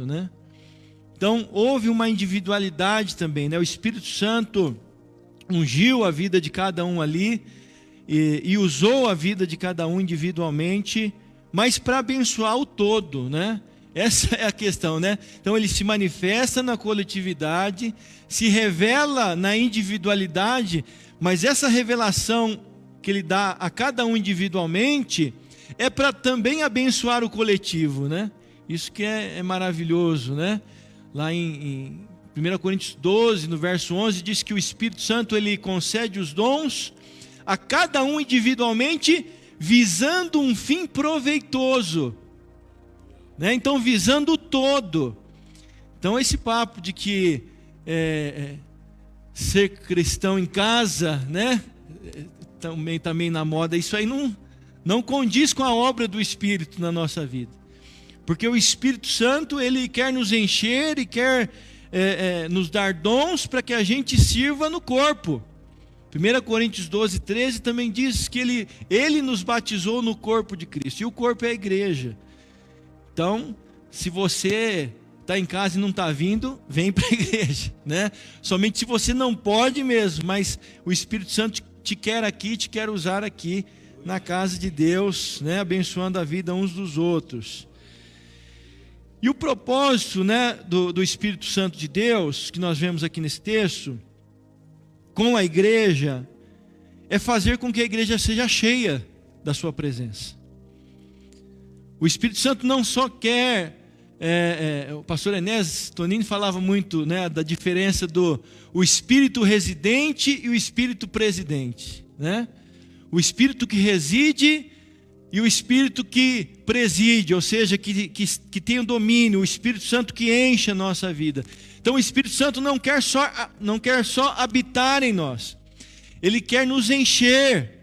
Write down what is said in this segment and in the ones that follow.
né? Então, houve uma individualidade também, né? O Espírito Santo ungiu a vida de cada um ali e usou a vida de cada um individualmente, mas para abençoar o todo, né? Essa é a questão, né? Então, ele se manifesta na coletividade, se revela na individualidade, mas essa revelação que ele dá a cada um individualmente é para também abençoar o coletivo, né? Isso que é maravilhoso, né? Lá em 1 Coríntios 12, no verso 11, diz que o Espírito Santo ele concede os dons a cada um individualmente, visando um fim proveitoso, né? Então, visando o todo. Então, esse papo de que ser cristão em casa, né? Também na moda, isso aí não condiz com a obra do Espírito na nossa vida. Porque o Espírito Santo, ele quer nos encher e quer nos dar dons para que a gente sirva no corpo. 1 Coríntios 12, 13 também diz que ele nos batizou no corpo de Cristo. E o corpo é a igreja. Então, se você está em casa e não está vindo, vem para a igreja, né? Somente se você não pode mesmo, mas o Espírito Santo te quer aqui, te quer usar aqui na casa de Deus, né? Abençoando a vida uns dos outros. E o propósito, né, do Espírito Santo de Deus, que nós vemos aqui nesse texto, com a igreja, é fazer com que a igreja seja cheia da sua presença. O Espírito Santo não só quer, o pastor Enéas Tonini falava muito, né, da diferença do o Espírito residente e o Espírito presidente, né? O Espírito que reside e o Espírito que preside, ou seja, que tem o domínio, o Espírito Santo que enche a nossa vida. Então o Espírito Santo não quer só habitar em nós, ele quer nos encher,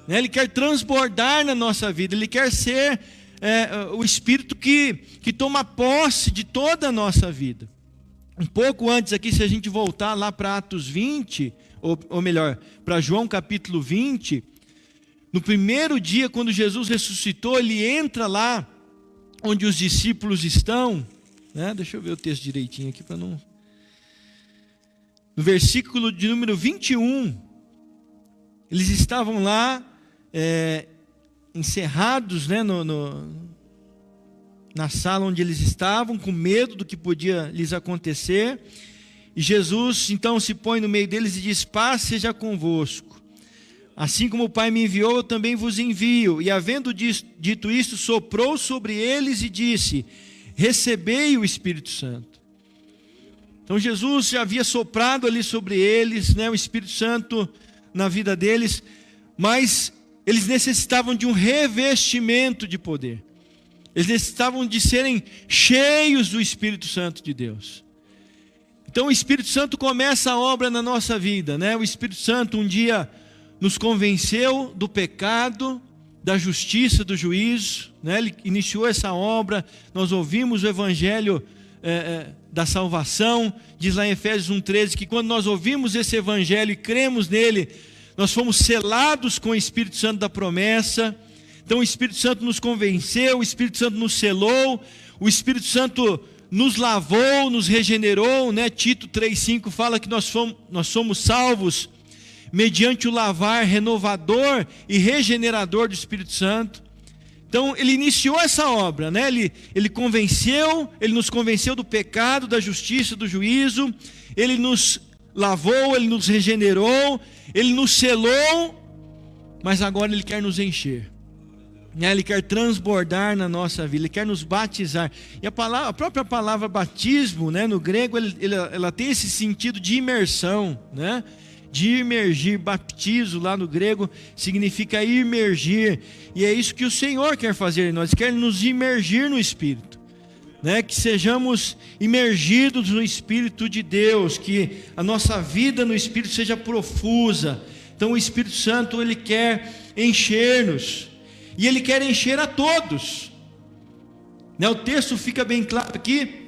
né? Ele quer transbordar na nossa vida, ele quer ser o Espírito que toma posse de toda a nossa vida. Um pouco antes aqui, se a gente voltar lá para Atos 20, ou melhor, para João capítulo 20, no primeiro dia, quando Jesus ressuscitou, ele entra lá onde os discípulos estão, né? Deixa eu ver o texto direitinho aqui para não... No versículo de número 21, eles estavam lá encerrados, né, na sala onde eles estavam, com medo do que podia lhes acontecer. E Jesus então se põe no meio deles e diz: paz seja convosco. Assim como o Pai me enviou, eu também vos envio. E havendo dito isto, soprou sobre eles e disse: recebei o Espírito Santo. Então Jesus já havia soprado ali sobre eles, né, o Espírito Santo na vida deles, mas eles necessitavam de um revestimento de poder. Eles necessitavam de serem cheios do Espírito Santo de Deus. Então o Espírito Santo começa a obra na nossa vida, né? O Espírito Santo um dia nos convenceu do pecado, da justiça, do juízo, né? Ele iniciou essa obra. Nós ouvimos o Evangelho da salvação. Diz lá em Efésios 1,13 que quando nós ouvimos esse Evangelho e cremos nele, nós fomos selados com o Espírito Santo da promessa. Então o Espírito Santo nos convenceu, o Espírito Santo nos selou, o Espírito Santo nos lavou, nos regenerou, né? Tito 3,5 fala que nós somos salvos mediante o lavar renovador e regenerador do Espírito Santo. Então ele iniciou essa obra, né? Ele nos convenceu do pecado, da justiça, do juízo. Ele nos lavou, ele nos regenerou, ele nos selou, mas agora ele quer nos encher, né? Ele quer transbordar na nossa vida, ele quer nos batizar. E a própria palavra batismo, né, no grego, ela tem esse sentido de imersão, né? De imergir. Baptizo lá no grego significa imergir, e é isso que o Senhor quer fazer em nós, quer nos imergir no Espírito, né? Que sejamos imergidos no Espírito de Deus, que a nossa vida no Espírito seja profusa. Então o Espírito Santo, ele quer encher-nos, e ele quer encher a todos, né? O texto fica bem claro aqui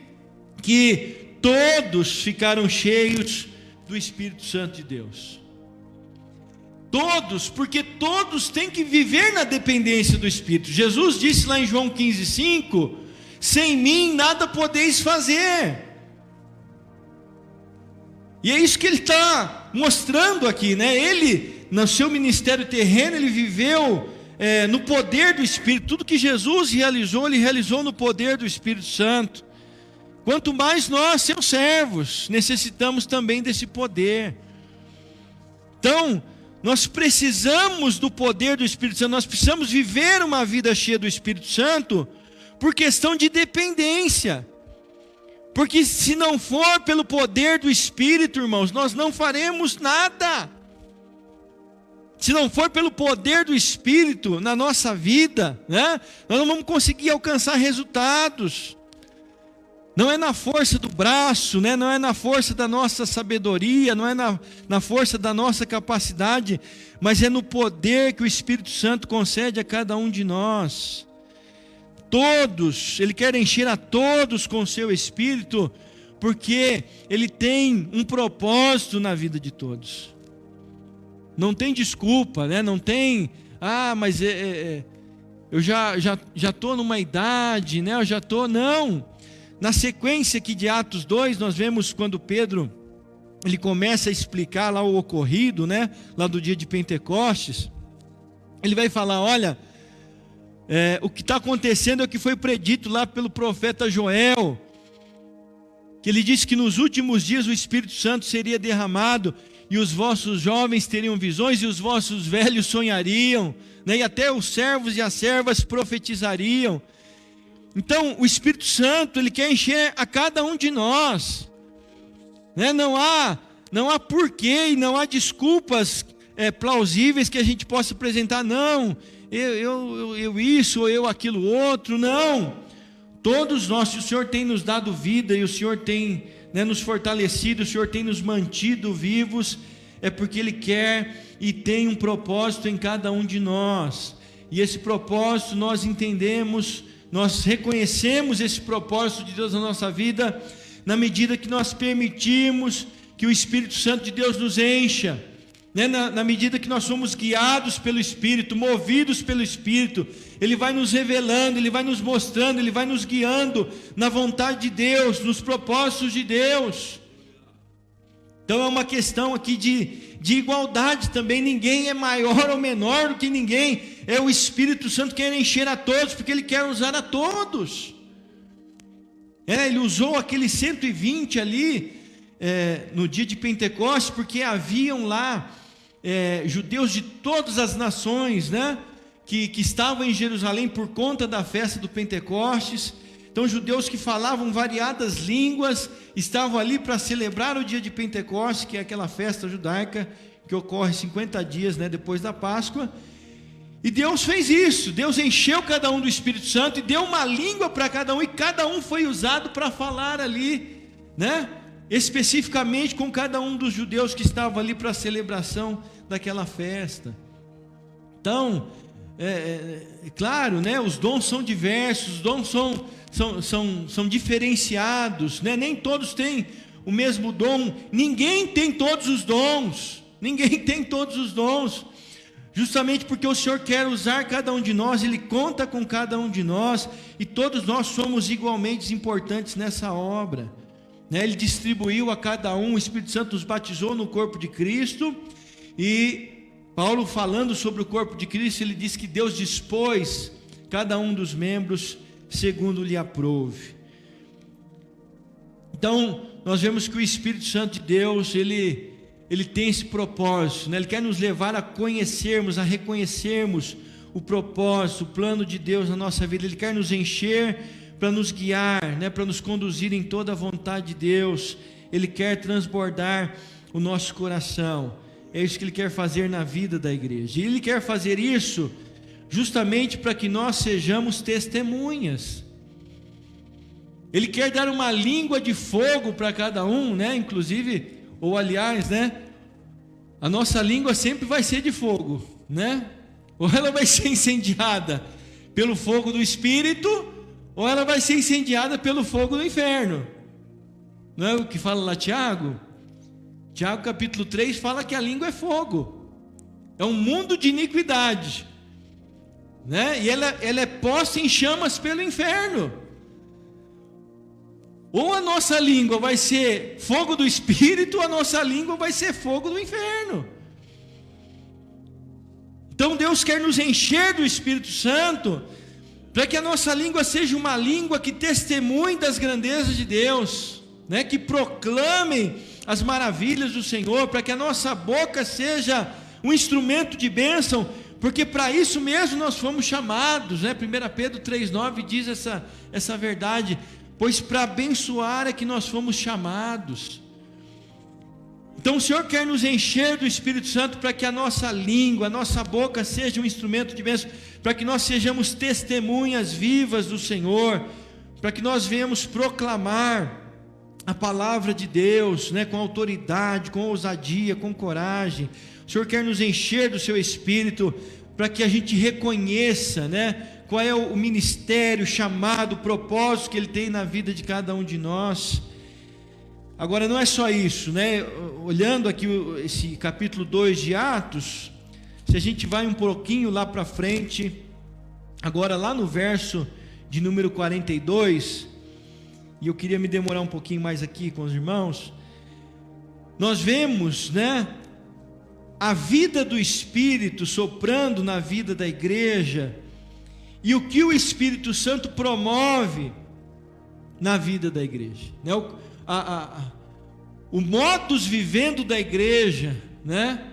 que todos ficaram cheios do Espírito Santo de Deus. Todos, porque todos têm que viver na dependência do Espírito. Jesus disse lá em João 15,5: sem mim nada podeis fazer. E é isso que ele está mostrando aqui, né? Ele, no seu ministério terreno, ele viveu no poder do Espírito. Tudo que Jesus realizou, ele realizou no poder do Espírito Santo. Quanto mais nós, seus servos, necessitamos também desse poder. Então, nós precisamos do poder do Espírito Santo, nós precisamos viver uma vida cheia do Espírito Santo, por questão de dependência. Porque se não for pelo poder do Espírito, irmãos, nós não faremos nada. Se não for pelo poder do Espírito na nossa vida, né, nós não vamos conseguir alcançar resultados. Não é na força do braço, né? Não é na força da nossa sabedoria, não é na força da nossa capacidade, mas é no poder que o Espírito Santo concede a cada um de nós. Todos, Ele quer encher a todos com o seu Espírito, porque Ele tem um propósito na vida de todos. Não tem desculpa, né? Não tem, mas eu já estou numa idade, né? Eu já estou, não. Na sequência aqui de Atos 2, nós vemos quando Pedro, ele começa a explicar lá o ocorrido, né? Lá do dia de Pentecostes. Ele vai falar, olha, o que está acontecendo é o que foi predito lá pelo profeta Joel, que ele disse que nos últimos dias o Espírito Santo seria derramado, e os vossos jovens teriam visões, e os vossos velhos sonhariam, né? E até os servos e as servas profetizariam. Então, o Espírito Santo, Ele quer encher a cada um de nós, né? Não há porquê e não há desculpas plausíveis que a gente possa apresentar. Não, eu isso ou eu aquilo outro. Não, todos nós, se o Senhor tem nos dado vida e o Senhor tem, né, nos fortalecido, o Senhor tem nos mantido vivos, é porque Ele quer e tem um propósito em cada um de nós. E esse propósito nós entendemos, nós reconhecemos esse propósito de Deus na nossa vida, na medida que nós permitimos que o Espírito Santo de Deus nos encha, né? Na medida que nós somos guiados pelo Espírito, movidos pelo Espírito, Ele vai nos revelando, Ele vai nos mostrando, Ele vai nos guiando na vontade de Deus, nos propósitos de Deus. Então é uma questão aqui de igualdade também, ninguém é maior ou menor do que ninguém, é o Espírito Santo que quer encher a todos, porque Ele quer usar a todos. Ele usou aqueles 120 ali, no dia de Pentecostes, porque haviam lá judeus de todas as nações, né, que estavam em Jerusalém por conta da festa do Pentecostes. Então judeus que falavam variadas línguas estavam ali para celebrar o dia de Pentecostes, que é aquela festa judaica que ocorre 50 dias, né, depois da Páscoa. E Deus fez isso, Deus encheu cada um do Espírito Santo e deu uma língua para cada um, e cada um foi usado para falar ali, né, especificamente com cada um dos judeus que estavam ali para a celebração daquela festa. Então, claro, né, os dons são diversos, os dons são diferenciados, né? Nem todos têm o mesmo dom, ninguém tem todos os dons, justamente porque o Senhor quer usar cada um de nós, Ele conta com cada um de nós, e todos nós somos igualmente importantes nessa obra, né? Ele distribuiu a cada um, o Espírito Santo nos batizou no corpo de Cristo, e Paulo, falando sobre o corpo de Cristo, ele diz que Deus dispôs cada um dos membros segundo lhe aprouve. Então, nós vemos que o Espírito Santo de Deus, ele tem esse propósito, né? Ele quer nos levar a conhecermos, a reconhecermos o propósito, o plano de Deus na nossa vida. Ele quer nos encher para nos guiar, né? Para nos conduzir em toda a vontade de Deus. Ele quer transbordar o nosso coração. É isso que Ele quer fazer na vida da igreja. E Ele quer fazer isso justamente para que nós sejamos testemunhas. Ele quer dar uma língua de fogo para cada um, né? Inclusive, ou aliás, né? A nossa língua sempre vai ser de fogo, né? Ou ela vai ser incendiada pelo fogo do Espírito, ou ela vai ser incendiada pelo fogo do inferno. Não é o que fala lá Tiago? Tiago capítulo 3 fala que a língua é fogo, é um mundo de iniquidade, né? E ela é posta em chamas pelo inferno. Ou a nossa língua vai ser fogo do Espírito, ou a nossa língua vai ser fogo do inferno. Então Deus quer nos encher do Espírito Santo, para que a nossa língua seja uma língua que testemunhe das grandezas de Deus, né? Que proclame as maravilhas do Senhor, para que a nossa boca seja um instrumento de bênção, porque para isso mesmo nós fomos chamados, né? 1 Pedro 3,9 diz essa verdade, pois para abençoar é que nós fomos chamados. Então o Senhor quer nos encher do Espírito Santo, para que a nossa língua, a nossa boca seja um instrumento de bênção, para que nós sejamos testemunhas vivas do Senhor, para que nós venhamos proclamar a palavra de Deus, né, com autoridade, com ousadia, com coragem. O Senhor quer nos encher do seu Espírito, para que a gente reconheça, né, qual é o ministério, o chamado, o propósito que Ele tem na vida de cada um de nós. Agora não é só isso, né? Olhando aqui esse capítulo 2 de Atos, se a gente vai um pouquinho lá para frente, agora lá no verso de número 42, e eu queria me demorar um pouquinho mais aqui com os irmãos, nós vemos, né, a vida do Espírito soprando na vida da igreja, e o que o Espírito Santo promove na vida da igreja, né? O modus vivendo da igreja, né?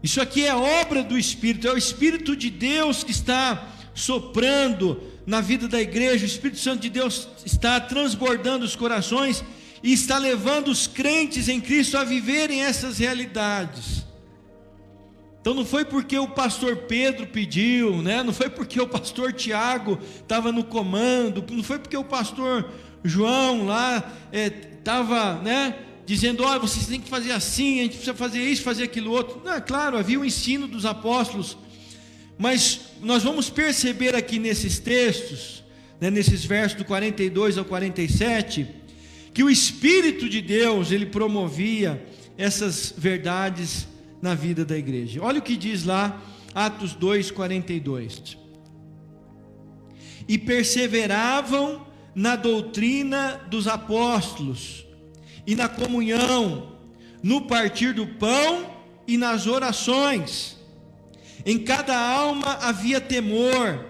Isso aqui é obra do Espírito, é o Espírito de Deus que está soprando na vida da igreja. O Espírito Santo de Deus está transbordando os corações e está levando os crentes em Cristo a viverem essas realidades. Então não foi porque o pastor Pedro pediu, né? Não foi porque o pastor Tiago estava no comando, não foi porque o pastor João lá estava, né, dizendo, olha, vocês têm que fazer assim, a gente precisa fazer isso, fazer aquilo outro. Não, é claro, havia o ensino dos apóstolos, mas nós vamos perceber aqui nesses textos, né, nesses versos do 42 ao 47, que o Espírito de Deus, ele promovia essas verdades na vida da igreja. Olha o que diz lá, Atos 2:42. E perseveravam na doutrina dos apóstolos, e na comunhão, no partir do pão e nas orações. Em cada alma havia temor.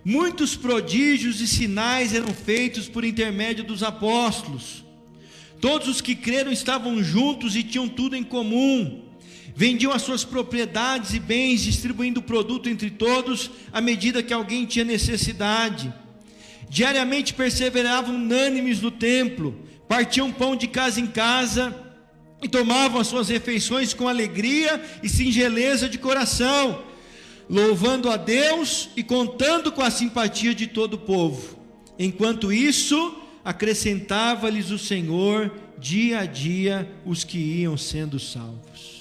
Muitos prodígios e sinais eram feitos por intermédio dos apóstolos. Todos os que creram estavam juntos e tinham tudo em comum. Vendiam as suas propriedades e bens, distribuindo o produto entre todos, à medida que alguém tinha necessidade. Diariamente perseveravam unânimes no templo, partiam pão de casa em casa e tomavam as suas refeições com alegria e singeleza de coração, louvando a Deus e contando com a simpatia de todo o povo. Enquanto isso, acrescentava-lhes o Senhor dia a dia os que iam sendo salvos.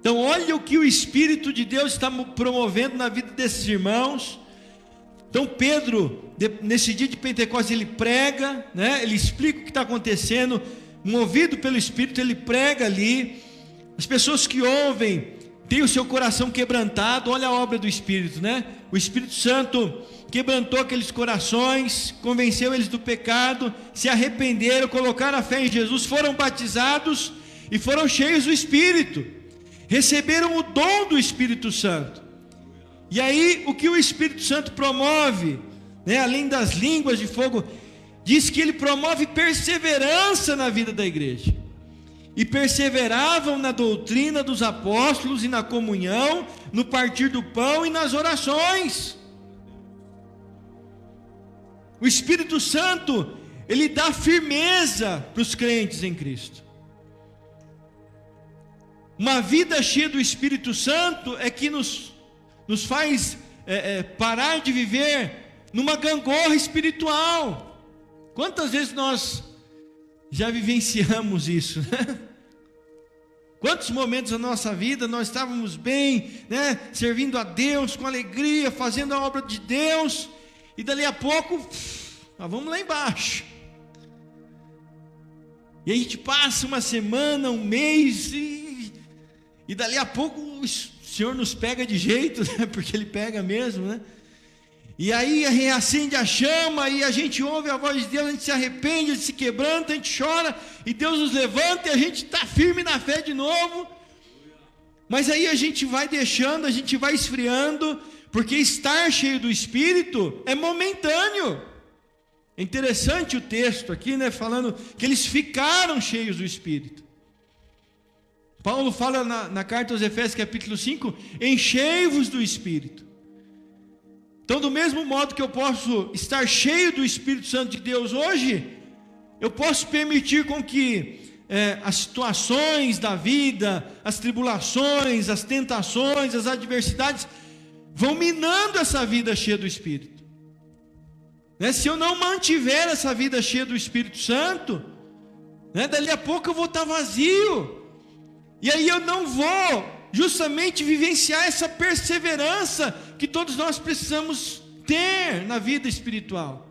Então olha o que o Espírito de Deus está promovendo na vida desses irmãos. Então Pedro, nesse dia de Pentecostes, ele prega, né? Ele explica o que está acontecendo, movido pelo Espírito, ele prega ali. As pessoas que ouvem têm o seu coração quebrantado. Olha a obra do Espírito, né? O Espírito Santo quebrantou aqueles corações, convenceu eles do pecado, se arrependeram, colocaram a fé em Jesus, foram batizados e foram cheios do Espírito, receberam o dom do Espírito Santo. E aí, o que o Espírito Santo promove, né, além das línguas de fogo, diz que ele promove perseverança na vida da igreja. E perseveravam na doutrina dos apóstolos e na comunhão, no partir do pão e nas orações. O Espírito Santo, ele dá firmeza para os crentes em Cristo. Uma vida cheia do Espírito Santo é que nos faz parar de viver numa gangorra espiritual. Quantas vezes nós já vivenciamos isso, né? Quantos momentos da nossa vida nós estávamos bem, né, servindo a Deus com alegria, fazendo a obra de Deus, e dali a pouco nós vamos lá embaixo. E a gente passa uma semana, um mês, e dali a pouco o Senhor nos pega de jeito, né? Porque Ele pega mesmo, né? E aí reacende a chama, e a gente ouve a voz de Deus, a gente se arrepende, a gente se quebranta, a gente chora, e Deus nos levanta, e a gente está firme na fé de novo. Mas aí a gente vai deixando, a gente vai esfriando, porque estar cheio do Espírito é momentâneo. É interessante o texto aqui, né, falando que eles ficaram cheios do Espírito. Paulo fala na carta aos Efésios, capítulo 5, enchei-vos do Espírito. Então, do mesmo modo que eu posso estar cheio do Espírito Santo de Deus hoje, eu posso permitir com que as situações da vida, as tribulações, as tentações, as adversidades, vão minando essa vida cheia do Espírito. Se eu não mantiver essa vida cheia do Espírito Santo, dali a pouco eu vou estar vazio, e aí eu não vou justamente vivenciar essa perseverança que todos nós precisamos ter na vida espiritual.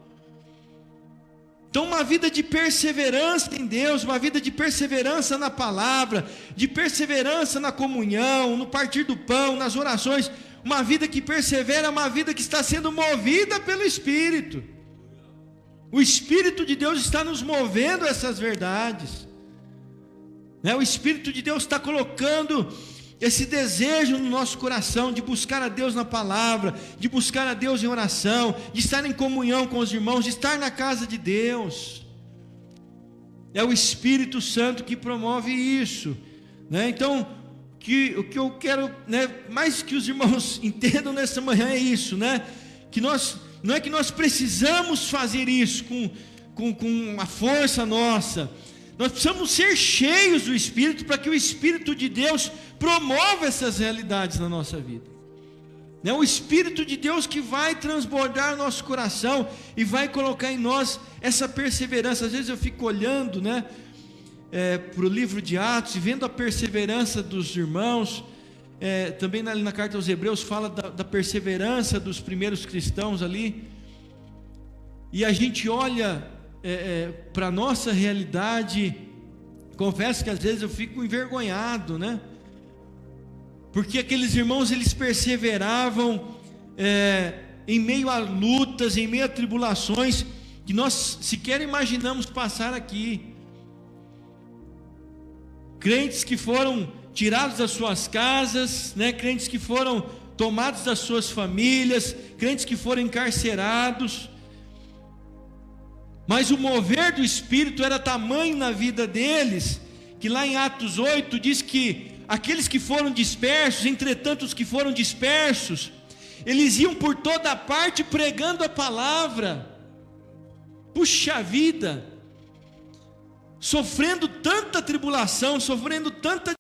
Então, uma vida de perseverança em Deus, uma vida de perseverança na palavra, de perseverança na comunhão, no partir do pão, nas orações, uma vida que persevera, uma vida que está sendo movida pelo Espírito. O Espírito de Deus está nos movendo a essas verdades, o Espírito de Deus está colocando esse desejo no nosso coração de buscar a Deus na palavra, de buscar a Deus em oração, de estar em comunhão com os irmãos, de estar na casa de Deus. É o Espírito Santo que promove isso, Então, o que eu quero, mais que os irmãos entendam nessa manhã é isso, que nós, não é que nós precisamos fazer isso com a força nossa. Nós precisamos ser cheios do Espírito para que o Espírito de Deus promova essas realidades na nossa vida. O Espírito de Deus que vai transbordar nosso coração e vai colocar em nós essa perseverança. Às vezes eu fico olhando para o livro de Atos e vendo a perseverança dos irmãos. Também na carta aos Hebreus fala da perseverança dos primeiros cristãos ali. E a gente olha para a nossa realidade, confesso que às vezes eu fico envergonhado, porque aqueles irmãos, eles perseveravam em meio a lutas, em meio a tribulações, que nós sequer imaginamos passar aqui. Crentes que foram tirados das suas casas, crentes que foram tomados das suas famílias, crentes que foram encarcerados, mas o mover do Espírito era tamanho na vida deles, que lá em Atos 8 diz que aqueles que foram dispersos, entretanto os que foram dispersos, eles iam por toda parte pregando a palavra. Puxa vida, sofrendo tanta tribulação, sofrendo tanta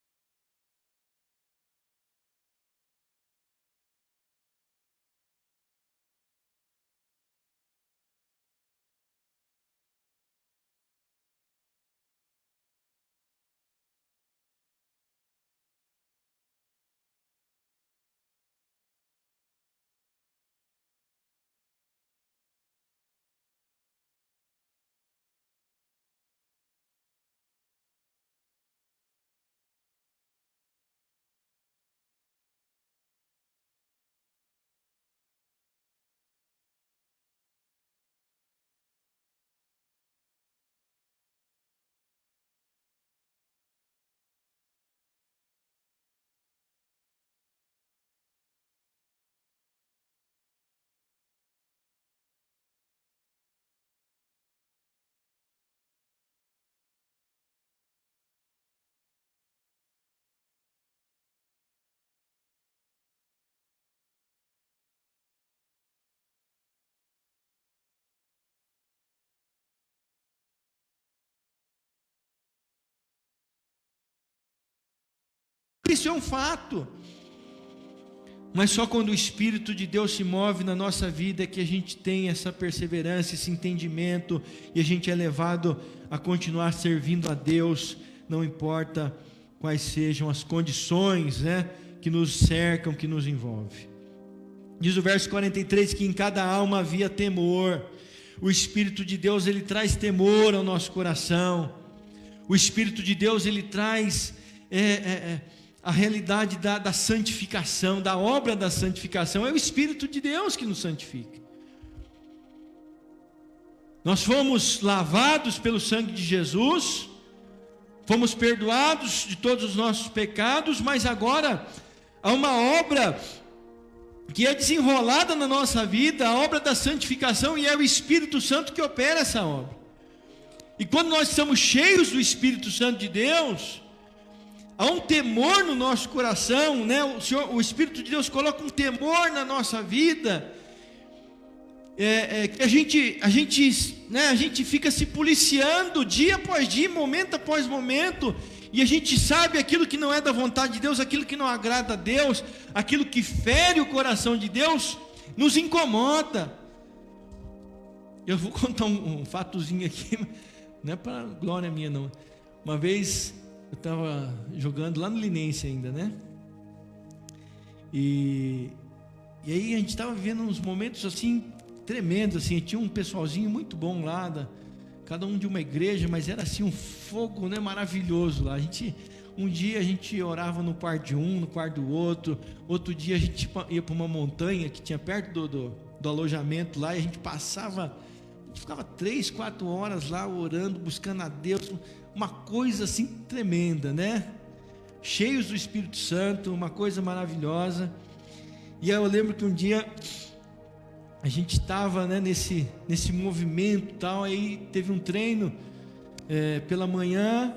isso é um fato. Mas só quando o Espírito de Deus se move na nossa vida é que a gente tem essa perseverança, esse entendimento, e a gente é levado a continuar servindo a Deus, não importa quais sejam as condições, que nos cercam, que nos envolvem. Diz o verso 43 que em cada alma havia temor. O Espírito de Deus, ele traz temor ao nosso coração. O Espírito de Deus, ele traz a realidade da santificação, da obra da santificação. É o Espírito de Deus que nos santifica. Nós fomos lavados pelo sangue de Jesus, fomos perdoados de todos os nossos pecados, mas agora há uma obra que é desenrolada na nossa vida, a obra da santificação, e é o Espírito Santo que opera essa obra. E quando nós estamos cheios do Espírito Santo de Deus, há um temor no nosso coração, né? O Espírito de Deus coloca um temor na nossa vida, que a gente fica se policiando dia após dia, momento após momento, e a gente sabe aquilo que não é da vontade de Deus, aquilo que não agrada a Deus, aquilo que fere o coração de Deus, nos incomoda. Eu vou contar um fatozinho aqui, não é para glória minha não. Uma vez eu estava jogando lá no Linense ainda, né? E aí a gente estava vivendo uns momentos assim tremendos, assim. Tinha um pessoalzinho muito bom lá, cada um de uma igreja, mas era assim um fogo, né, maravilhoso lá. Um dia a gente orava no quarto de um, no quarto do outro dia a gente ia para uma montanha que tinha perto do alojamento lá, e a gente ficava 3, 4 horas lá orando, buscando a Deus, uma coisa assim tremenda, né? Cheios do Espírito Santo, uma coisa maravilhosa. E aí eu lembro que um dia a gente estava, né, nesse movimento e tal, aí teve um treino pela manhã,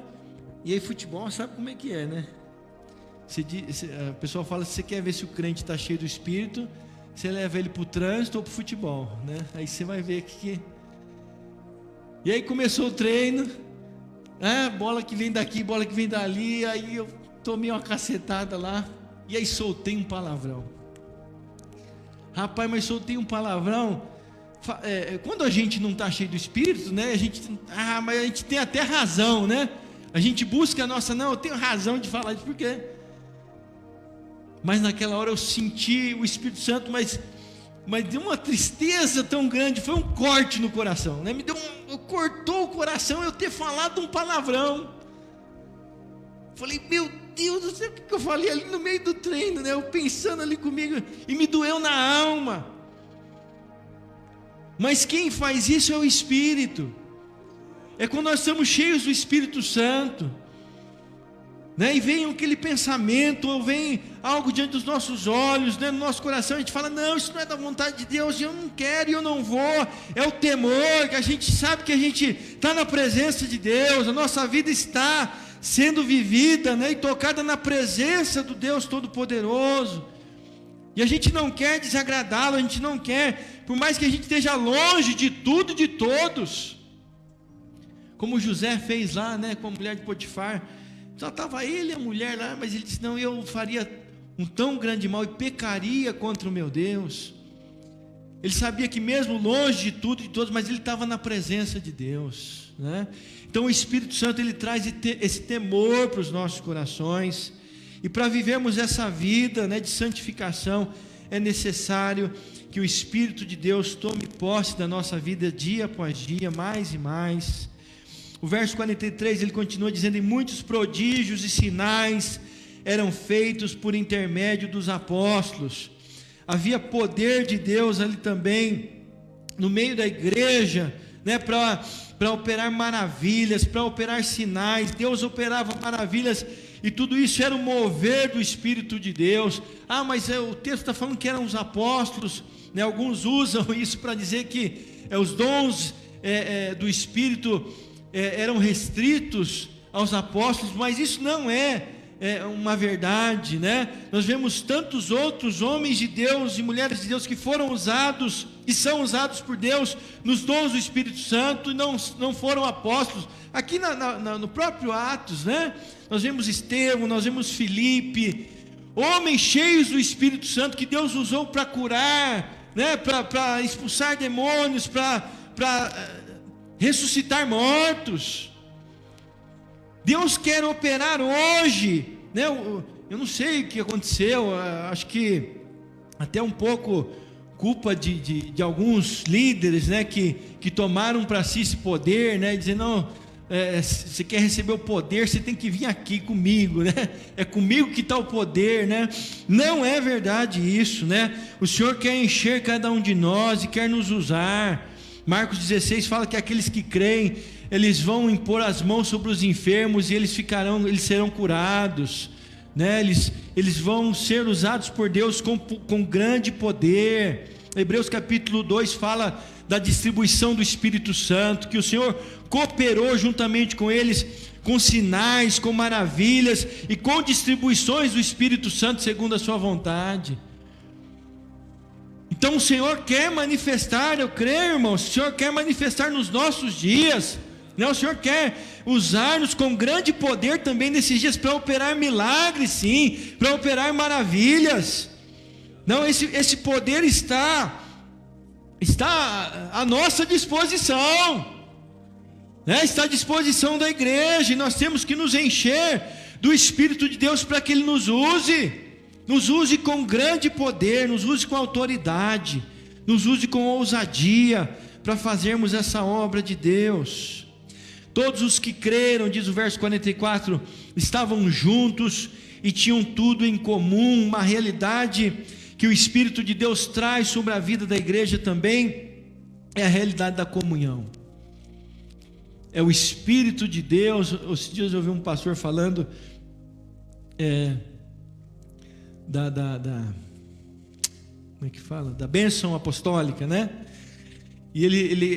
e aí futebol, sabe como é que é, né? A pessoa fala, se você quer ver se o crente está cheio do Espírito, você leva ele para o trânsito ou para o futebol, né? Aí você vai ver que... E aí começou o treino, bola que vem daqui, bola que vem dali, aí eu tomei uma cacetada lá, e aí soltei um palavrão. Rapaz, mas soltei um palavrão. Quando a gente não está cheio do Espírito, né? Mas a gente tem até razão, né? A gente busca a nossa, não, eu tenho razão de falar isso, por quê? Mas naquela hora eu senti o Espírito Santo, mas deu uma tristeza tão grande, foi um corte no coração, né? Cortou o coração eu ter falado um palavrão. Falei, meu Deus, não sei o que eu falei ali no meio do treino, né? Eu pensando ali comigo, e me doeu na alma. Mas quem faz isso é o Espírito. É quando nós estamos cheios do Espírito Santo, né? E vem aquele pensamento, ou vem algo diante dos nossos olhos, né? No nosso coração, a gente fala, não, isso não é da vontade de Deus, eu não quero e eu não vou. É o temor, que a gente sabe que a gente está na presença de Deus, a nossa vida está sendo vivida, né, e tocada na presença do Deus Todo-Poderoso, e a gente não quer desagradá-lo, a gente não quer, por mais que a gente esteja longe de tudo e de todos, como José fez lá, né, com a mulher de Potifar. Só estava ele e a mulher lá, mas ele disse, não, eu faria um tão grande mal e pecaria contra o meu Deus. Ele sabia que mesmo longe de tudo e de todos, mas ele estava na presença de Deus, né? Então o Espírito Santo, ele traz esse temor para os nossos corações, e para vivermos essa vida, né, de santificação, é necessário que o Espírito de Deus tome posse da nossa vida dia após dia, mais e mais. O verso 43, ele continua dizendo, e muitos prodígios e sinais eram feitos por intermédio dos apóstolos. Havia poder de Deus ali também, no meio da igreja, né, para operar maravilhas, para operar sinais. Deus operava maravilhas, e tudo isso era o mover do Espírito de Deus. Mas o texto está falando que eram os apóstolos, né? Alguns usam isso para dizer que os dons do Espírito eram restritos aos apóstolos, mas isso não é uma verdade, né? Nós vemos tantos outros homens de Deus e mulheres de Deus que foram usados e são usados por Deus nos dons do Espírito Santo, e não foram apóstolos. Aqui no próprio Atos, né? Nós vemos Estevão, nós vemos Filipe, homens cheios do Espírito Santo que Deus usou para curar, né? Para expulsar demônios, para ressuscitar mortos. Deus quer operar hoje, né? Eu não sei o que aconteceu, acho que até um pouco culpa de alguns líderes, né? Que tomaram para si esse poder, né? Dizendo, não, você quer receber o poder, você tem que vir aqui comigo, né? É comigo que está o poder, né? Não é verdade isso, né? O Senhor quer encher cada um de nós e quer nos usar, Marcos 16 fala que aqueles que creem, eles vão impor as mãos sobre os enfermos e eles serão curados, né? Eles vão ser usados por Deus com grande poder. Hebreus capítulo 2 fala da distribuição do Espírito Santo, que o Senhor cooperou juntamente com eles, com sinais, com maravilhas e com distribuições do Espírito Santo segundo a sua vontade. Então o Senhor quer manifestar, eu creio, irmãos, o Senhor quer manifestar nos nossos dias, né? O Senhor quer usar-nos com grande poder também nesses dias, para operar milagres, sim, para operar maravilhas. Não, esse poder está à nossa disposição, né? Está à disposição da igreja, e nós temos que nos encher do Espírito de Deus para que Ele nos use com grande poder, nos use com autoridade, nos use com ousadia, para fazermos essa obra de Deus. Todos os que creram, diz o verso 44, estavam juntos e tinham tudo em comum. Uma realidade que o Espírito de Deus traz sobre a vida da igreja também é a realidade da comunhão. É o Espírito de Deus. Esses dias eu ouvi um pastor falando como é que fala? Da bênção apostólica, né? E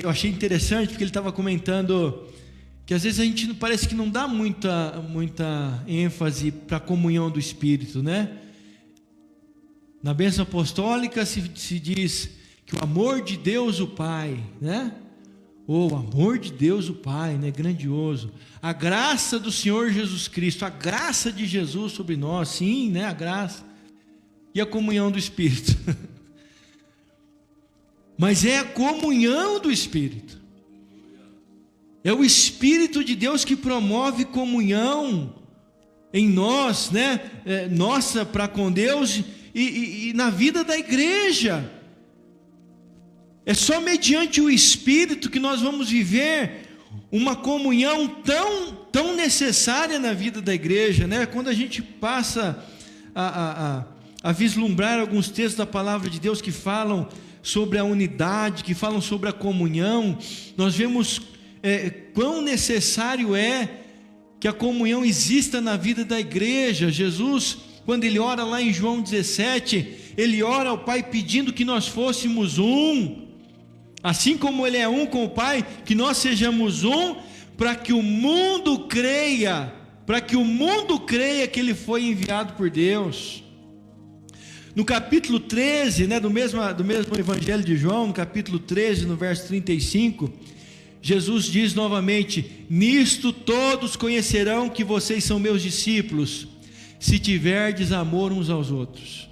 eu achei interessante, porque ele estava comentando que às vezes a gente parece que não dá muita ênfase para a comunhão do Espírito, né? Na bênção apostólica se diz que o amor de Deus o Pai, né? O amor de Deus o Pai, né? Grandioso. A graça do Senhor Jesus Cristo, a graça de Jesus sobre nós, sim, né? A graça. E a comunhão do Espírito. Mas é a comunhão do Espírito. É o Espírito de Deus que promove comunhão em nós, né? Nossa para com Deus e na vida da igreja. É só mediante o Espírito que nós vamos viver uma comunhão tão necessária na vida da igreja, né? Quando a gente passa a vislumbrar alguns textos da palavra de Deus que falam sobre a unidade, que falam sobre a comunhão, nós vemos quão necessário é que a comunhão exista na vida da igreja. Jesus, quando ele ora lá em João 17, ele ora ao Pai pedindo que nós fôssemos um, assim como ele é um com o Pai, que nós sejamos um, para que o mundo creia, que ele foi enviado por Deus. No capítulo 13, né, do mesmo evangelho de João, no capítulo 13, no verso 35, Jesus diz novamente: nisto todos conhecerão que vocês são meus discípulos, se tiverdes amor uns aos outros.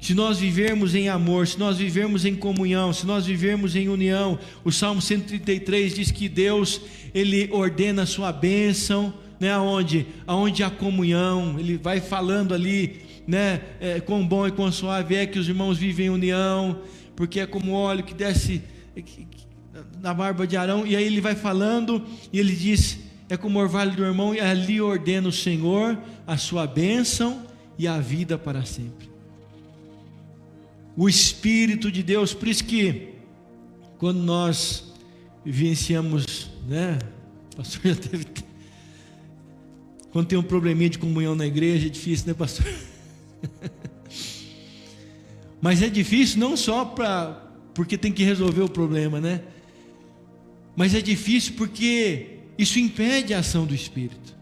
Se nós vivermos em amor, se nós vivermos em comunhão, se nós vivermos em união. O Salmo 133 diz que Deus, Ele ordena a sua bênção, né, aonde há comunhão. Ele vai falando ali, né, quão bom e quão suave é que os irmãos vivem em união, porque é como óleo que desce na barba de Arão. E aí ele vai falando e ele diz: é como o orvalho do irmão, e ali ordena o Senhor a sua bênção e a vida para sempre. O Espírito de Deus. Por isso que quando nós vivenciamos, né, pastor, já teve, quando tem um probleminha de comunhão na igreja, é difícil, né, pastor? Mas é difícil não só porque tem que resolver o problema, né? Mas é difícil porque isso impede a ação do Espírito.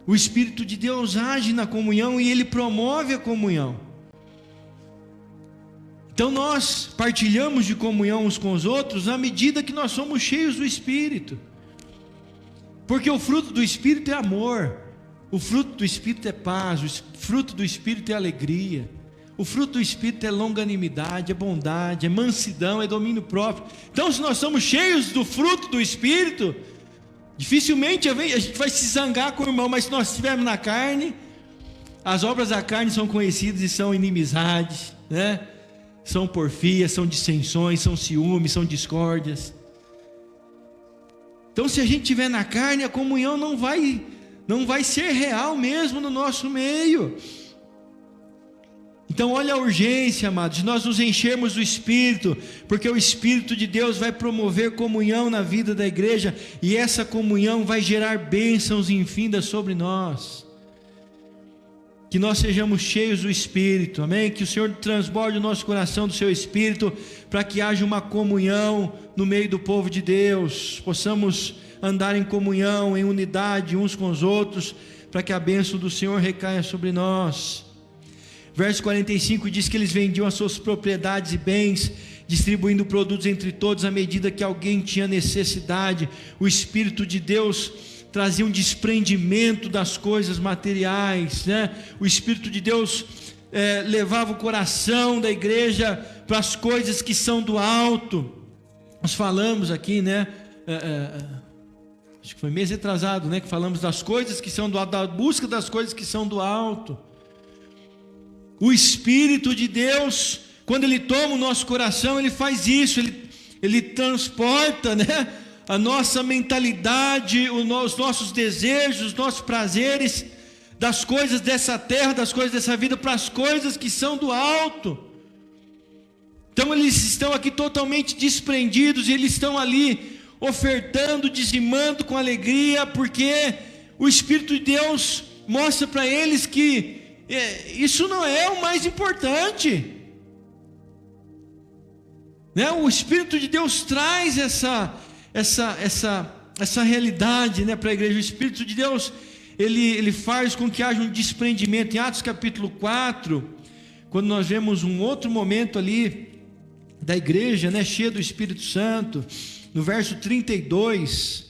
O Espírito de Deus age na comunhão e Ele promove a comunhão. Então nós partilhamos de comunhão uns com os outros à medida que nós somos cheios do Espírito. Porque o fruto do Espírito é amor, o fruto do Espírito é paz, o fruto do Espírito é alegria, o fruto do Espírito é longanimidade, é bondade, é mansidão, é domínio próprio. Então, se nós somos cheios do fruto do Espírito, dificilmente a gente vai se zangar com o irmão. Mas se nós estivermos na carne, as obras da carne são conhecidas e são inimizades, né? São porfias, são dissensões, são ciúmes, são discórdias. Então, se a gente estiver na carne, a comunhão não vai ser real mesmo no nosso meio. Então olha a urgência, amados, de nós nos enchermos do Espírito, porque o Espírito de Deus vai promover comunhão na vida da igreja, e essa comunhão vai gerar bênçãos infindas sobre nós. Que nós sejamos cheios do Espírito, amém? Que o Senhor transborde o nosso coração do seu Espírito, para que haja uma comunhão no meio do povo de Deus, possamos andar em comunhão, em unidade uns com os outros, para que a bênção do Senhor recaia sobre nós. Verso 45 diz que eles vendiam as suas propriedades e bens, distribuindo produtos entre todos à medida que alguém tinha necessidade. O Espírito de Deus trazia um desprendimento das coisas materiais, né? O Espírito de Deus levava o coração da igreja para as coisas que são do alto. Nós falamos aqui, né? Acho que foi mês retrasado, né? Que falamos das coisas que são do alto, da busca das coisas que são do alto. O Espírito de Deus, quando Ele toma o nosso coração, Ele faz isso, Ele transporta, né, a nossa mentalidade, os nossos desejos, os nossos prazeres, das coisas dessa terra, das coisas dessa vida, para as coisas que são do alto. Então eles estão aqui totalmente desprendidos, e eles estão ali ofertando, dizimando com alegria, porque o Espírito de Deus mostra para eles que isso não é o mais importante, né? O Espírito de Deus traz essa realidade, né, para a igreja. O Espírito de Deus, ele faz com que haja um desprendimento. Em Atos capítulo 4, quando nós vemos um outro momento ali da igreja, né, cheia do Espírito Santo, no verso 32,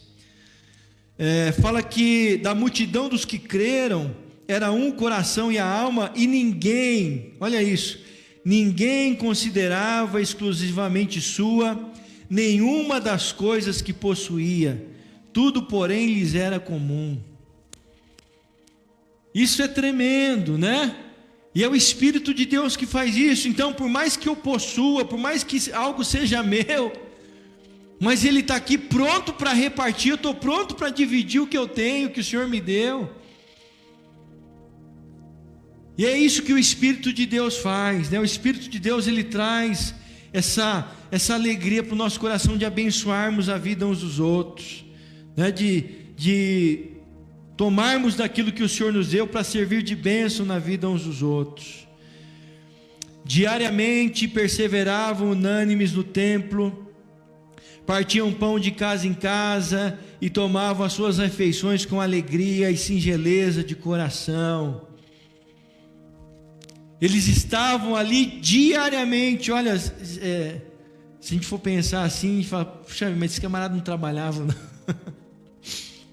fala que da multidão dos que creram, era um coração e a alma, e ninguém, olha isso, ninguém considerava exclusivamente sua nenhuma das coisas que possuía, tudo porém lhes era comum. Isso é tremendo, né? E é o Espírito de Deus que faz isso. Então, por mais que eu possua, por mais que algo seja meu, mas Ele está aqui pronto para repartir, eu estou pronto para dividir o que eu tenho, que o Senhor me deu. E é isso que o Espírito de Deus faz, né? O Espírito de Deus, Ele traz essa alegria para o nosso coração de abençoarmos a vida uns dos outros, né? De tomarmos daquilo que o Senhor nos deu para servir de bênção na vida uns dos outros. Diariamente perseveravam unânimes no templo, partiam pão de casa em casa e tomavam as suas refeições com alegria e singeleza de coração. Eles estavam ali diariamente. Olha, se a gente for pensar assim, a gente fala, puxa, mas esse camarada não trabalhava, não.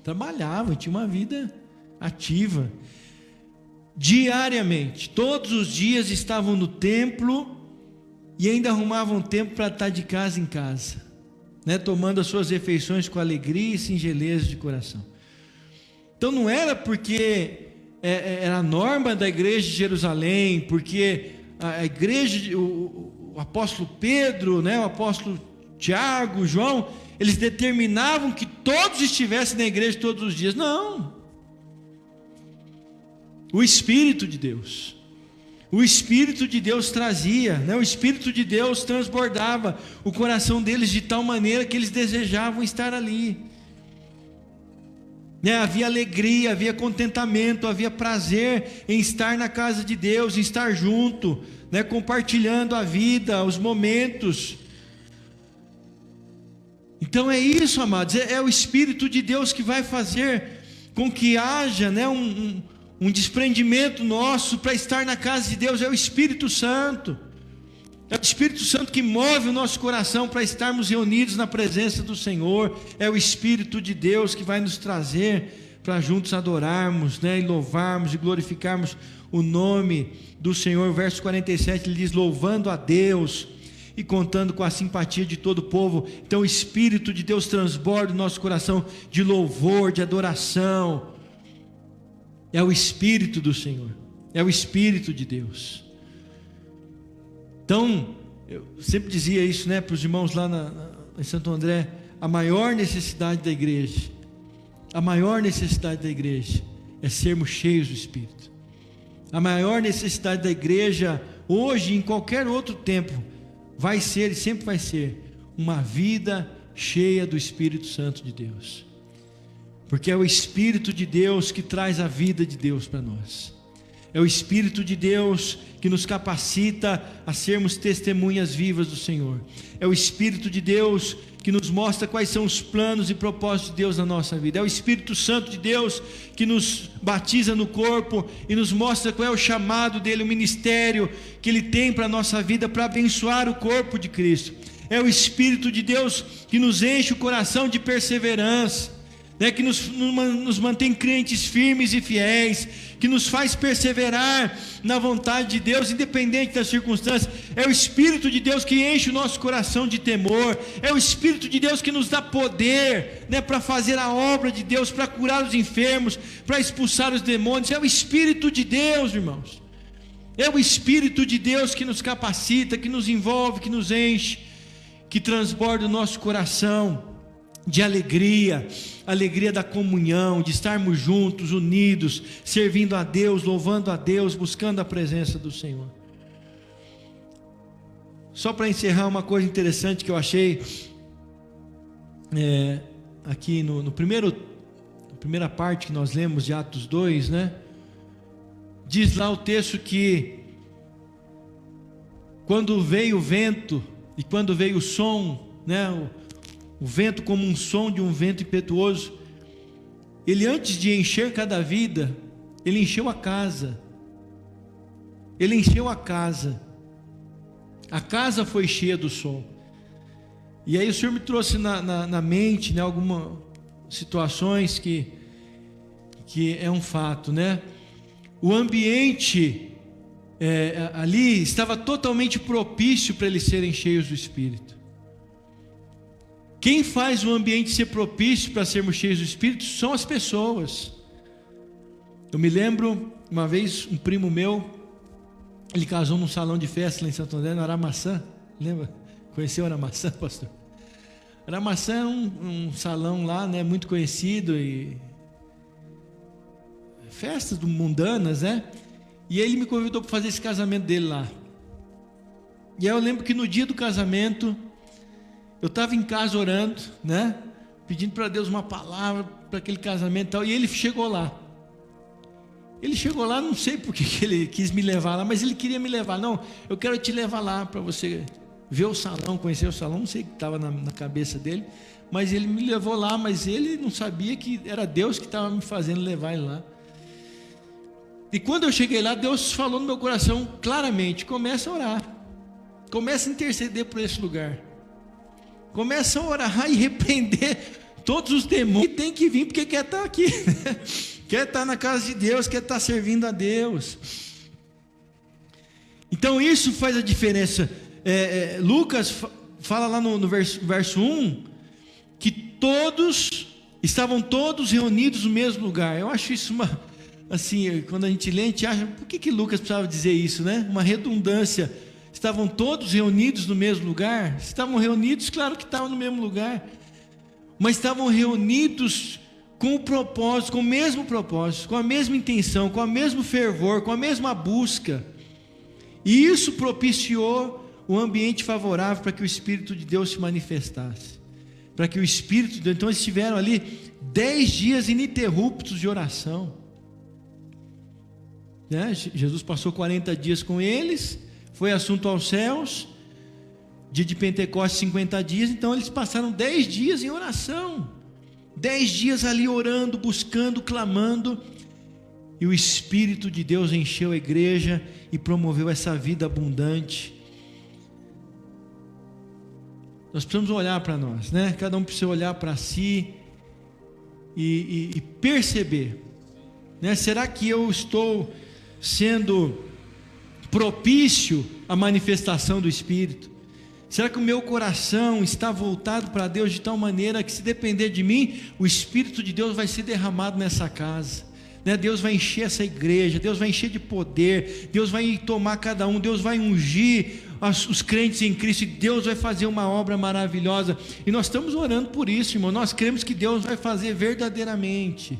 Trabalhava, tinha uma vida ativa. Diariamente, todos os dias estavam no templo e ainda arrumavam tempo para estar de casa em casa, né, tomando as suas refeições com alegria e singeleza de coração. Então não era porque era a norma da igreja de Jerusalém, porque a igreja, o apóstolo Pedro, né, o apóstolo Tiago, João, eles determinavam que todos estivessem na igreja todos os dias. Não. O Espírito de Deus, o Espírito de Deus trazia, né, o Espírito de Deus transbordava o coração deles de tal maneira que eles desejavam estar ali. Havia alegria, havia contentamento, havia prazer em estar na casa de Deus, em estar junto, né, compartilhando a vida, os momentos. Então é isso, amados, é o Espírito de Deus que vai fazer com que haja, né, um desprendimento nosso para estar na casa de Deus. É o Espírito Santo. É o Espírito Santo que move o nosso coração para estarmos reunidos na presença do Senhor. É o Espírito de Deus que vai nos trazer para juntos adorarmos, né, e louvarmos e glorificarmos o nome do Senhor. Verso 47, ele diz: louvando a Deus e contando com a simpatia de todo o povo. Então o Espírito de Deus transborda o nosso coração de louvor, de adoração. É o Espírito do Senhor, é o Espírito de Deus. Então, eu sempre dizia isso, né, para os irmãos lá em Santo André: a maior necessidade da igreja, é sermos cheios do Espírito. A maior necessidade da igreja hoje, em qualquer outro tempo, vai ser e sempre vai ser uma vida cheia do Espírito Santo de Deus, porque é o Espírito de Deus que traz a vida de Deus para nós. É o Espírito de Deus que nos capacita a sermos testemunhas vivas do Senhor. É o Espírito de Deus que nos mostra quais são os planos e propósitos de Deus na nossa vida. É o Espírito Santo de Deus que nos batiza no corpo e nos mostra qual é o chamado dele, o ministério que ele tem para a nossa vida, para abençoar o corpo de Cristo. É o Espírito de Deus que nos enche o coração de perseverança, que nos mantém crentes firmes e fiéis, que nos faz perseverar na vontade de Deus, independente das circunstâncias. É o Espírito de Deus que enche o nosso coração de temor. É o Espírito de Deus que nos dá poder, para fazer a obra de Deus, para curar os enfermos, para expulsar os demônios. É o Espírito de Deus, irmãos. É o Espírito de Deus que nos capacita, que nos envolve, que nos enche, que transborda o nosso coração de alegria, alegria da comunhão, de estarmos juntos, unidos, servindo a Deus, louvando a Deus, buscando a presença do Senhor. Só para encerrar, uma coisa interessante que eu achei aqui na primeira parte que nós lemos de Atos 2, diz lá o texto que quando veio o vento e quando veio o som, o vento como um som de um vento impetuoso, ele, antes de encher cada vida, ele encheu a casa. Ele encheu a casa. A casa foi cheia do som. E aí o Senhor me trouxe na mente, algumas situações que é um fato, O ambiente ali estava totalmente propício para eles serem cheios do Espírito. Quem faz o ambiente ser propício para sermos cheios do Espírito são as pessoas. Eu me lembro, uma vez, um primo meu, ele casou num salão de festa lá em Santo André, no Aramaçã. Lembra? Conheceu o Aramaçã, pastor? Aramaçã é um salão lá, muito conhecido, e festas mundanas, E ele me convidou para fazer esse casamento dele lá. E aí eu lembro que no dia do casamento, eu estava em casa orando, pedindo para Deus uma palavra para aquele casamento e tal, e ele chegou lá. Não sei por que ele quis me levar lá, mas ele queria me levar. Não, eu quero te levar lá para você ver o salão, conhecer o salão. Não sei o que estava na cabeça dele, mas ele me levou lá, mas ele não sabia que era Deus que estava me fazendo levar ele lá. E quando eu cheguei lá, Deus falou no meu coração claramente: começa a orar, começa a interceder por esse lugar. Começa a orar e repreender todos os demônios que tem que vir, porque quer estar aqui, quer estar na casa de Deus, quer estar servindo a Deus. Então isso faz a diferença. Lucas fala lá no verso 1, que estavam todos reunidos no mesmo lugar. Eu acho isso assim, quando a gente lê, a gente acha, por que Lucas precisava dizer isso, Uma redundância. Estavam todos reunidos no mesmo lugar? Estavam reunidos, claro que estavam no mesmo lugar, mas estavam reunidos com o propósito, com o mesmo propósito, com a mesma intenção, com o mesmo fervor, com a mesma busca. E isso propiciou um ambiente favorável para que o Espírito de Deus se manifestasse, para que o Espírito de Deus. Então eles tiveram ali 10 dias ininterruptos de oração. Jesus passou 40 dias com eles, foi assunto aos céus, dia de Pentecostes 50 dias, então eles passaram 10 dias em oração, 10 dias ali orando, buscando, clamando, e o Espírito de Deus encheu a igreja e promoveu essa vida abundante. Nós precisamos olhar para nós, cada um precisa olhar para si e perceber, será que eu estou sendo propício à manifestação do Espírito? Será que o meu coração está voltado para Deus de tal maneira que, se depender de mim, o Espírito de Deus vai ser derramado nessa casa, Deus vai encher essa igreja, Deus vai encher de poder, Deus vai tomar cada um, Deus vai ungir os crentes em Cristo, e Deus vai fazer uma obra maravilhosa. E nós estamos orando por isso, irmão. Nós cremos que Deus vai fazer verdadeiramente,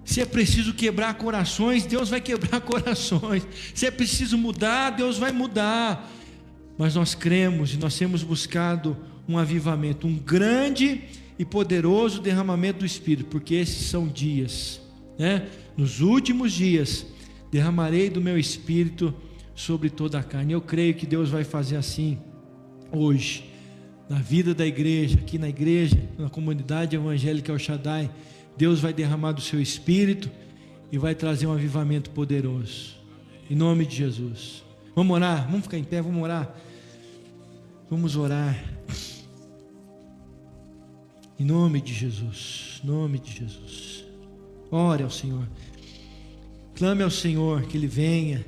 Se é preciso quebrar corações, Deus vai quebrar corações. Se é preciso mudar, Deus vai mudar. Mas nós cremos e nós temos buscado um avivamento, um grande e poderoso derramamento do Espírito, porque esses são dias, né? Nos últimos dias derramarei do meu Espírito sobre toda a carne. Eu creio que Deus vai fazer assim hoje, na vida da igreja, aqui na igreja, na comunidade evangélica El Shaddai. Deus vai derramar do seu Espírito e vai trazer um avivamento poderoso, em nome de Jesus. Vamos orar, vamos ficar em pé, vamos orar. Vamos orar. Em nome de Jesus, em nome de Jesus. Ore ao Senhor. Clame ao Senhor que Ele venha.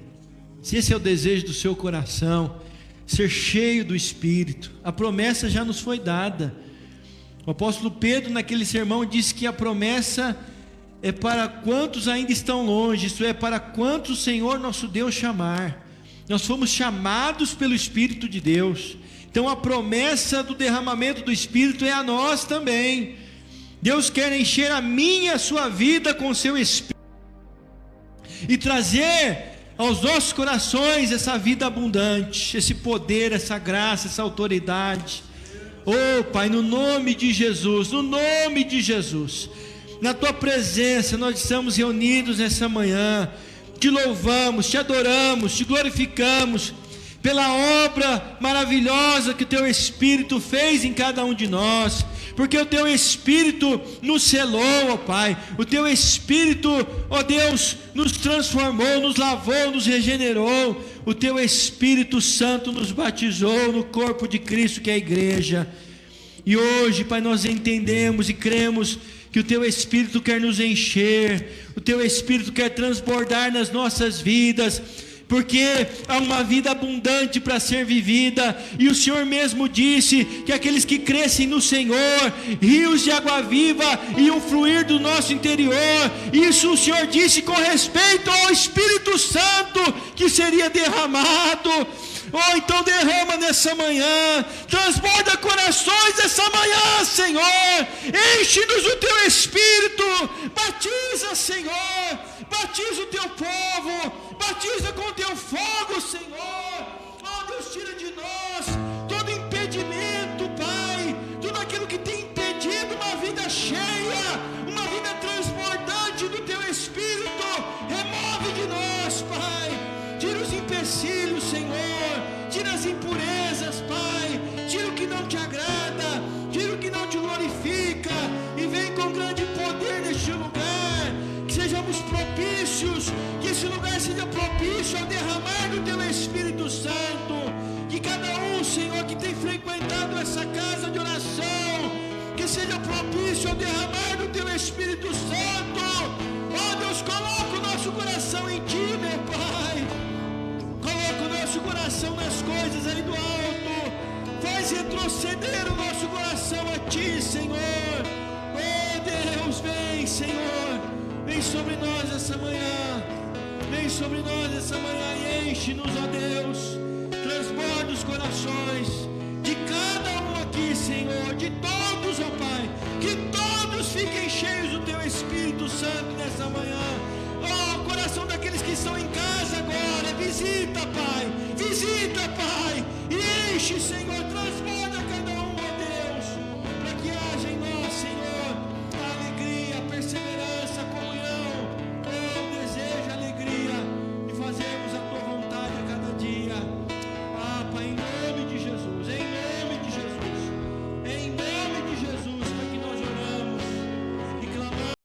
Se esse é o desejo do seu coração, ser cheio do Espírito, a promessa já nos foi dada. O apóstolo Pedro naquele sermão disse que a promessa é para quantos ainda estão longe, isto é, para quantos o Senhor nosso Deus chamar. Nós fomos chamados pelo Espírito de Deus. Então a promessa do derramamento do Espírito é a nós também. Deus quer encher a minha e a sua vida com o seu Espírito e trazer aos nossos corações essa vida abundante, esse poder, essa graça, essa autoridade. Oh Pai, no nome de Jesus, no nome de Jesus, na Tua presença nós estamos reunidos nessa manhã, Te louvamos, Te adoramos, Te glorificamos pela obra maravilhosa que o Teu Espírito fez em cada um de nós, porque o Teu Espírito nos selou, ó Pai, o Teu Espírito, ó Deus, nos transformou, nos lavou, nos regenerou, o Teu Espírito Santo nos batizou no corpo de Cristo que é a igreja. E hoje, Pai, nós entendemos e cremos que o Teu Espírito quer nos encher, o Teu Espírito quer transbordar nas nossas vidas, porque há uma vida abundante para ser vivida, e o Senhor mesmo disse que aqueles que crescem no Senhor, rios de água viva iam fluir do nosso interior. Isso o Senhor disse com respeito ao Espírito Santo que seria derramado. Oh, então derrama nessa manhã, transborda corações essa manhã, Senhor, enche-nos do Teu Espírito, batiza, Senhor, batiza o Teu povo, batiza com o Teu fogo, Senhor. Oh Deus, tira de nós todo impedimento, Pai, tudo aquilo que tem impedido uma vida cheia, uma vida transbordante do Teu Espírito, remove de nós, Pai, tira os empecilhos, Senhor, tira as impurezas, Pai, tira o que não Te agrada, tira o que não Te glorifica, e vem com grande poder neste lugar, que sejamos propícios, que esse lugar seja propício ao derramar do Teu Espírito Santo, que cada um, Senhor, que tem frequentado essa casa de oração, que seja propício ao derramar do Teu Espírito Santo. Oh Deus, coloca o nosso coração em Ti, meu Pai, coloca o nosso coração nas coisas aí do alto, faz retroceder o nosso coração a Ti, Senhor. Oh Deus, vem, Senhor, vem sobre nós essa manhã, vem sobre nós essa manhã e enche-nos, ó Deus, transborda os corações de cada um aqui, Senhor, de todos, ó Pai, que todos fiquem cheios do Teu Espírito Santo nessa manhã. Oh, o coração daqueles que estão em casa agora, visita, Pai, e enche, Senhor, transborda cada um, ó Deus, para que haja em nós, Senhor, a alegria, a perseverança, a comunhão, oh, desejo, alegria, de fazermos a Tua vontade a cada dia. Ah, Pai, em nome de Jesus, em nome de Jesus, em nome de Jesus, para que nós oramos e clamamos.